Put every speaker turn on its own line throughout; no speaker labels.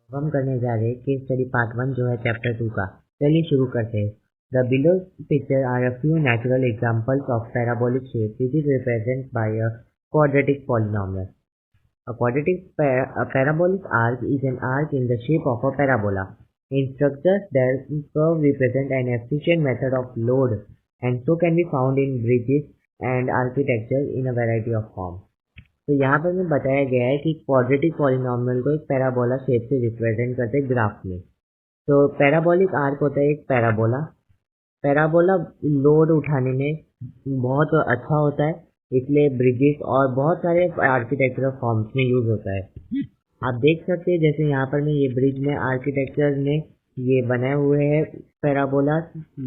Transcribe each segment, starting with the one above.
अब हम करने जा रहे हैं केस स्टडी पार्ट 1 जो है चैप्टर 2 का। चलिए शुरू करते हैं। The below picture are a few natural examples of parabolic shape which is represent by a quadratic polynomial. A parabolic arc is an arc in the shape of a parabola. In structures, their curve represent an efficient method of load and so can be found in bridges and architecture in a variety of forms. तो यहाँ पर में बताया गया है कि quadratic polynomial को एक पैराबोला शेप से रिप्रेजेंट करते हैं ग्राफ में। तो पैराबोलिक आर्क होता है एक पैराबोला। पैराबोला लोड उठाने में बहुत अच्छा होता है, इसलिए ब्रिजेस और बहुत सारे आर्किटेक्चरल फॉर्म्स में यूज होता है। आप देख सकते हैं जैसे यहाँ पर में ये ब्रिज में आर्किटेक्चर ने ये बनाए हुए हैं पैराबोला,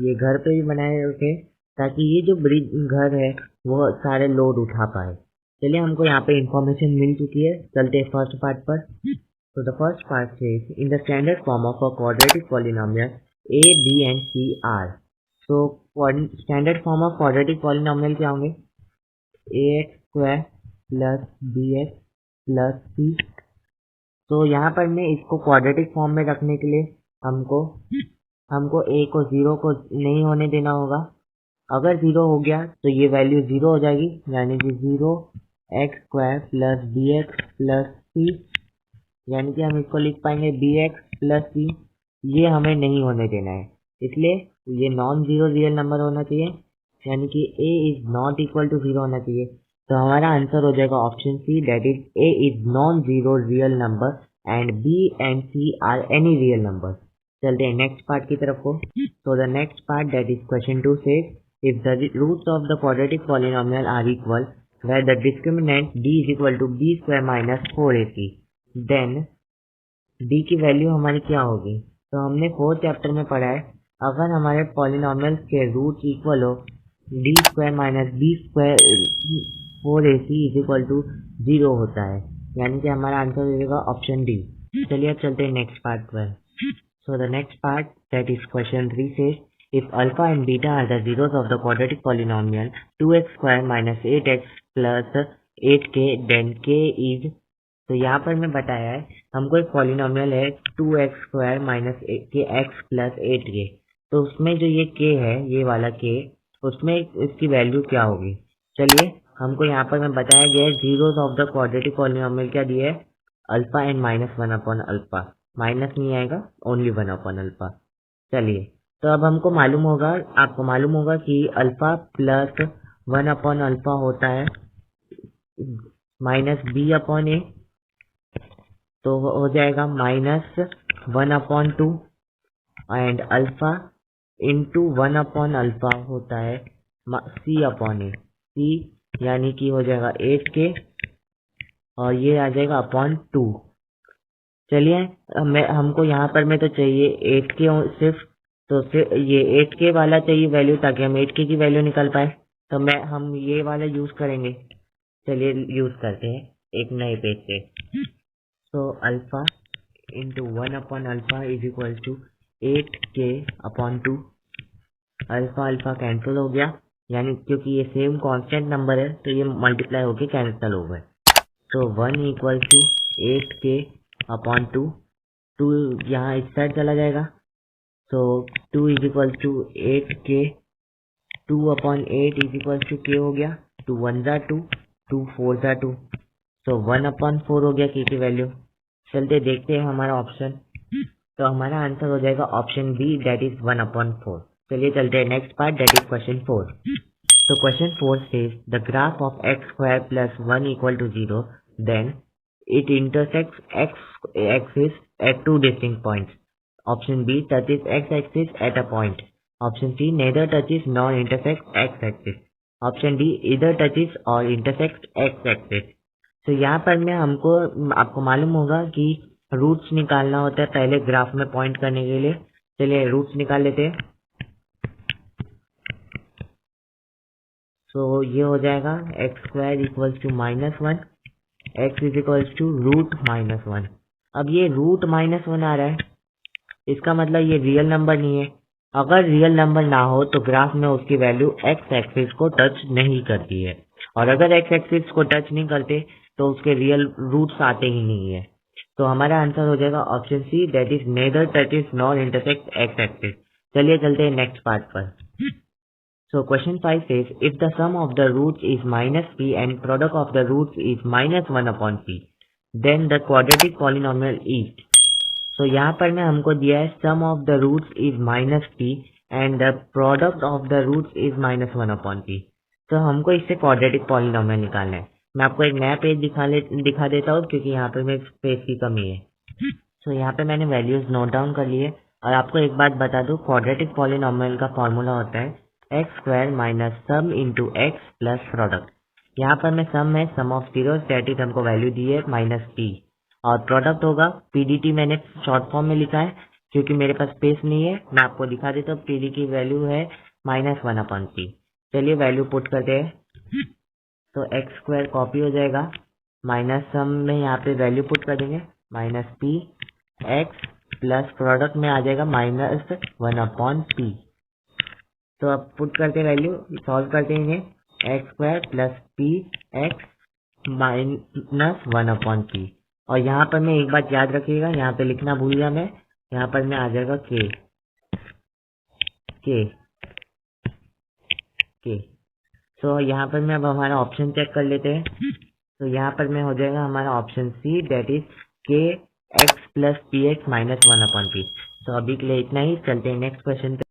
ये घर पे भी बनाए हुए ताकि ये जो ब्रिज घर है वो सारे लोड उठा पाए। चलिए हमको यहाँ पे इंफॉर्मेशन मिल चुकी है, चलते हैं फर्स्ट पार्ट पर। तो the first part says in the standard form of a quadratic polynomial a, b and c are। तो standard form of quadratic polynomial क्या होंगे? ax square plus bx plus c। तो यहाँ पर मैं इसको क्वाड्रेटिक फॉर्म में रखने के लिए हमको a को 0 को नहीं होने देना होगा। अगर 0 हो गया तो ये वैल्यू 0 हो जाएगी, यानी कि 0 x square plus b x plus c, यानी कि हम इसको लिख पाएंगे बी एक्स प्लस सी। ये हमें नहीं होने देना है, इसलिए ये नॉन जीरो रियल नंबर होना चाहिए, यानी कि a is not equal to 0 होना चाहिए। तो हमारा आंसर हो जाएगा option C, that is a is non zero real number and b and c are any real number. चलते हैं नेक्स्ट पार्ट की तरफ को। तो the next part that is question 2 says if the roots of the quadratic polynomial are equal where the discriminant d is equal to b square minus 4ac, then d की value हमारी क्या होगी? तो हमने 4th चैप्टर में पढ़ा है, अगर हमारे पॉलिनोमियल्स के रूट्स इक्वल हो d square minus b square 4ac is equal to 0 होता है, यानी कि हमारा आंसर हो जाएगा ऑप्शन डी। चलिए अब चलते हैं नेक्स्ट पार्ट पर। So the next part, that is question 3 says, if alpha and beta are the zeros of the quadratic polynomial 2x square minus 8x plus 8k, then k is। तो यहाँ पर मैं बताया है हमको एक पॉलिनोमियल है 2x square minus x plus 8k। तो उसमें जो ये k है, ये वाला k, उसमें इसकी वैल्यू क्या होगी? चलिए हमको यहाँ पर मैं बताया गया है zeros of the quadratic polynomial क्या दिया है? Alpha and minus 1 upon alpha. Minus नहीं आएगा, ओनली 1 अपॉन अल्फा। चलिए तो अब हमको मालूम होगा, आपको मालूम होगा कि अल्फा प्लस 1 अपॉन अल्फा होता है माइनस बी अपॉन ए, तो हो जाएगा minus 1 upon 2 and alpha into 1 upon alpha होता है सी अपॉन ए। सी यानी कि हो जाएगा 8k और ये आ जाएगा अपॉन 2। चलिए हमको यहाँ पर में तो चाहिए 8k सिर्फ, तो फिर ये 8k वाला चाहिए वैल्यू ताकि हम 8k की वैल्यू निकाल पाए, तो हम ये वाला यूज करेंगे। चलिए यूज करते हैं एक नए पेज से। तो alpha into 1 upon alpha is equal to 8k upon 2। Alpha alpha cancel हो गया, यानी क्योंकि ये सेम कांस्टेंट नंबर है तो ये मल्टीप्लाई होके कैंसिल हो गए। तो 1 इक्वल टू 8k अपॉन 2 यहाँ इस साइड चला जाएगा, तो 2 is equal to 8k, 2 upon 8 is equal to k हो गया, 2 1 जा 2, 2 4 जा 2, तो 1 अपॉन 4 हो गया k की वैल्यू। चलते देखते हैं हमारा ऑप्शन, तो हमारा आंसर हो जाएगा option B, that is 1 upon 4। चलिए चलते हैं next part, that is question 4। तो question 4 says the graph of x square plus 1 equal to 0, then it intersects x axis at two distinct points. Option B touches x axis at a point. Option C neither touches nor intersects x axis. Option D either touches or intersects x axis. तो यहाँ पर मैं आपको मालूम होगा कि roots निकालना होता है पहले ग्राफ में पॉइंट करने के लिए। चलिए रूट्स निकाल लेते हैं। तो ये हो जाएगा x square equals to -1, x is equals to root -1। अब ये रूट -1 आ रहा है, इसका मतलब ये रियल नंबर नहीं है। अगर रियल नंबर ना हो तो ग्राफ में उसकी वैल्यू x एक्सिस को टच नहीं करती है, और अगर x एक्सिस को टच नहीं करते तो उसके रियल रूट्स आते ही नहीं है। तो हमारा आंसर हो जाएगा option C, that is neither touches nor intersect x axis. चलिए चलते हैं नेक्स्ट पार्ट पर। So question 5 says, if the sum of the roots is minus p and product of the roots is minus 1 upon p, then the quadratic polynomial is। So यहाँ पर ना हमको दिया है sum of the roots is minus p and the product of the roots is minus 1 upon p। तो हमको इससे quadratic polynomial निकालना है। मैं आपको एक नया पेज दिखा देता हूँ क्योंकि यहाँ पर मेरे स्पेस की कमी है। So यहाँ पे मैंने वैल्यूज नोट डाउन कर लिए और आपको एक बात बता दूँ, क्वाड्रेटिक पॉलिनोमियल का फॉर्मूला होता है x square minus sum into x plus product. यहाँ पर मैं सम है सम ऑफ जीरोस, दैट इज हमको वैल्यू दी है माइनस पी, और प्रोडक्ट होगा पीडीटी, मैंने शॉर्ट फॉर्म में लिखा है क्योंकि मेरे पास स्पेस नहीं है। मैं आपको दिखा देता हूँ, पीडी की वैल्यू है माइनस 1 अपॉन पी। चलिए वैल्यू पुट करते हैं। तो एक्स स्क्वायर कॉपी हो जाएगा, माइनस सम में यहाँ पे वैल्यू पुट कर देंगे minus P x plus product में आ जाएगा माइनस 1 अपॉन पी। तो अब पुट करते वैल्यू, सॉल्व करते हैं x square plus P x minus 1 upon P. और यहाँ पर मैं एक बात याद रखिएगा, यहाँ पे लिखना भूल गया मैं, यहाँ पर मैं आ जाएगा के के के। तो यहाँ पर मैं अब हमारा ऑप्शन चेक कर लेते हैं। तो यहाँ पर मैं हो जाएगा हमारा ऑप्शन सी, दैट इज के x plus P x minus 1 upon P. तो अभी के लिए इतना ही, चलते हैं नेक्स्ट क्वेश्चन पे।